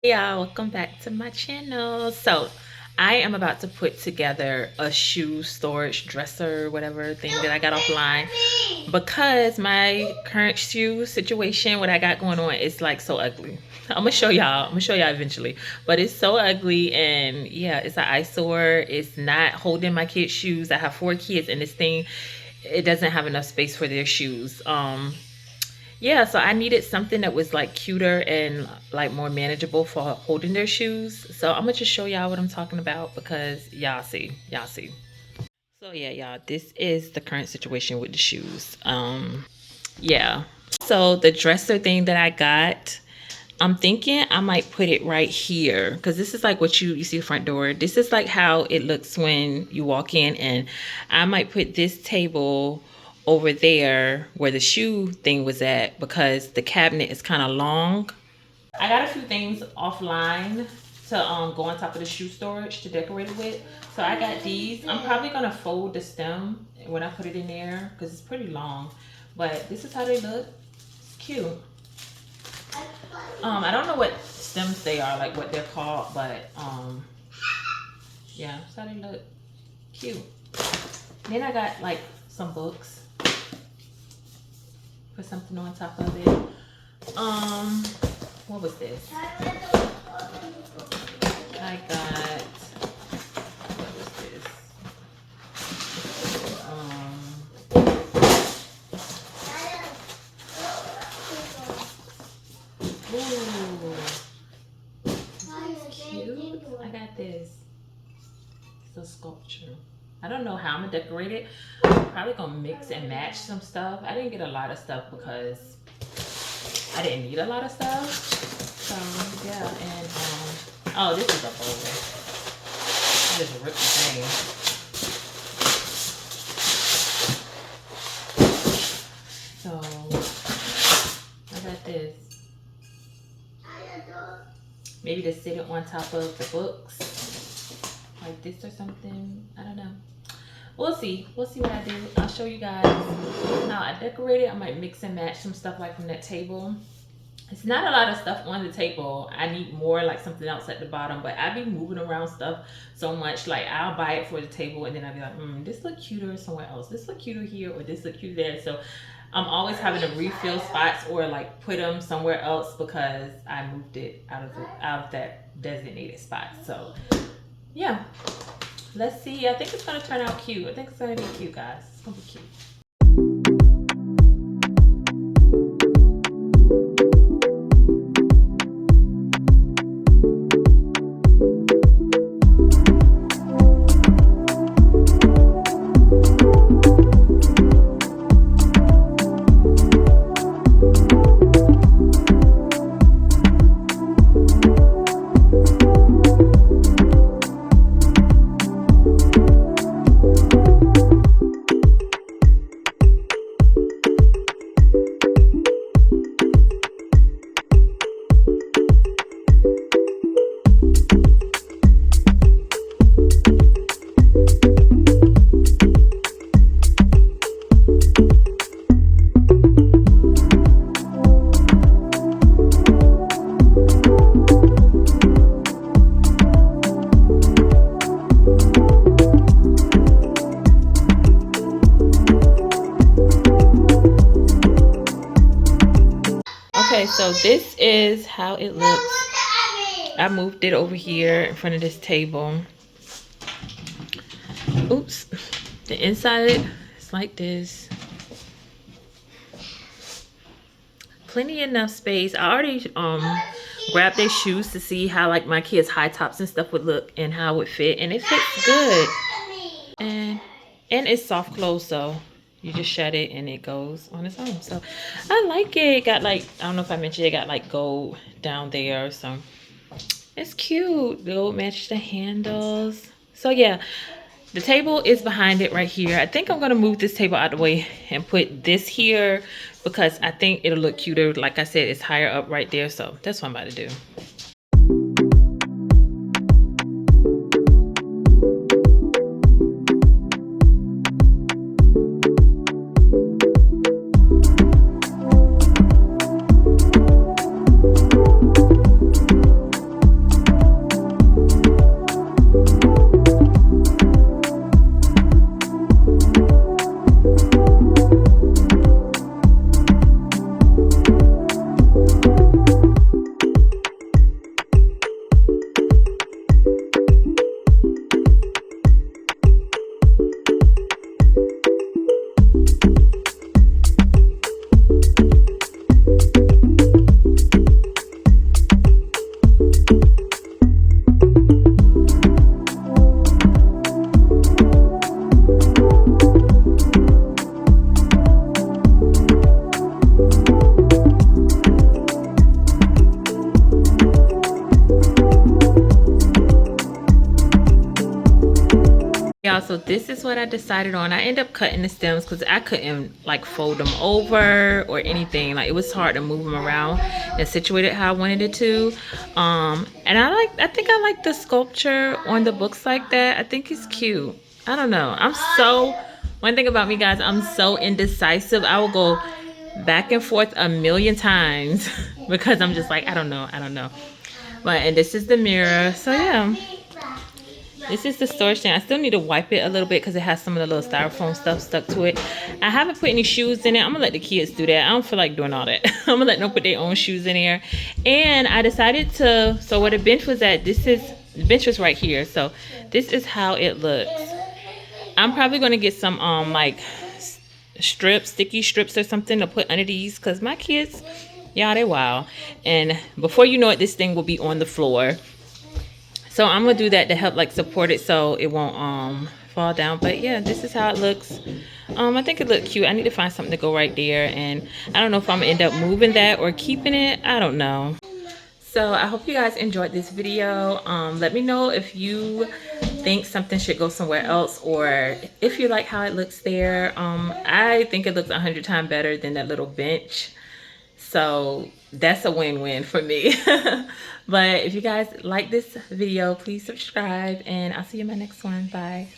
Y'all, welcome back to my channel. So I am about to put together a shoe storage dresser, whatever thing that I got offline, because my current shoe situation, what I got going on, is like so ugly. I'm gonna show y'all eventually, but it's so ugly. And yeah, it's an eyesore. It's not holding my kids' shoes. I have 4 kids, and this thing, it doesn't have enough space for their shoes. Yeah, so I needed something that was like cuter and like more manageable for holding their shoes. So I'm gonna just show y'all what I'm talking about because y'all see. So yeah, y'all, this is the current situation with the shoes. Yeah. So the dresser thing that I got, I'm thinking I might put it right here because this is like what you see the front door. This is like how it looks when you walk in, and I might put this table over there where the shoe thing was at because the cabinet is kind of long. I got a few things offline to go on top of the shoe storage to decorate it with. So I got these. I'm probably gonna fold the stem when I put it in there because it's pretty long. But this is how they look. It's cute. I don't know what stems they are, like what they're called, but yeah, that's how they look. Cute. Then I got like some books. Put something on top of it. What was this? I got, what was this? Ooh, cute. I got this. It's a sculpture. I don't know how I'm gonna decorate it. I'm probably gonna mix and match some stuff. I didn't get a lot of stuff because I didn't need a lot of stuff. So yeah, and oh, this is a bowl. I just ripped the thing. So I got this. Maybe to sit it on top of the books, like this or something. I don't know. We'll see. We'll see what I do. I'll show you guys how I decorate it. I might mix and match some stuff like from that table. It's not a lot of stuff on the table. I need more, like something else at the bottom, but I be moving around stuff so much. Like I'll buy it for the table and then I'll be like, this look cuter somewhere else. This look cuter here, or this look cute there. So I'm always having to refill spots or like put them somewhere else because I moved it out of that designated spot. So yeah, let's see. I think it's gonna turn out cute. I think it's gonna be cute, guys. It's gonna be cute. Okay, so this is how it looks. I moved it over here in front of this table. Oops. The inside is like this. Plenty enough space. I already grabbed their shoes to see how like my kids' high tops and stuff would look and how it would fit, and it fits good. And it's soft close, so you just shut it and it goes on its own. So I like it. It got like, I don't know if I mentioned, it got like gold down there, so it's cute. Gold matches the handles. So yeah, the table is behind it right here. I think I'm gonna move this table out of the way and put this here because I think it'll look cuter. Like I said, it's higher up right there, so that's what I'm about to do. y'all, so this is what I decided on. I ended up cutting the stems because I couldn't like fold them over or anything. Like it was hard to move them around and situate it how I wanted it to. And I think I like the sculpture on the books like that. I think it's cute. I don't know. One thing about me, guys, I'm so indecisive. I will go back and forth a million times because I'm just like, I don't know. But, and this is the mirror. So yeah, this is the storage thing. I still need to wipe it a little bit because it has some of the little styrofoam stuff stuck to it. I haven't put any shoes in it. I'm gonna let the kids do that. I don't feel like doing all that. I'm gonna let them put their own shoes in here. And I decided to, so where the bench was at, the bench was right here. So this is how it looks. I'm probably gonna get some like sticky strips or something to put under these because my kids, y'all, they wild. And before you know it, this thing will be on the floor. So I'm gonna do that to help like support it so it won't fall down. But yeah, this is how it looks. I think it looked cute. I need to find something to go right there, and I don't know if I'm gonna end up moving that or keeping it. I don't know. So I hope you guys enjoyed this video. Let me know if you think something should go somewhere else, or if you like how it looks there. I think it looks 100 times better than that little bench. So that's a win-win for me. But if you guys like this video, please subscribe, and I'll see you in my next one. Bye.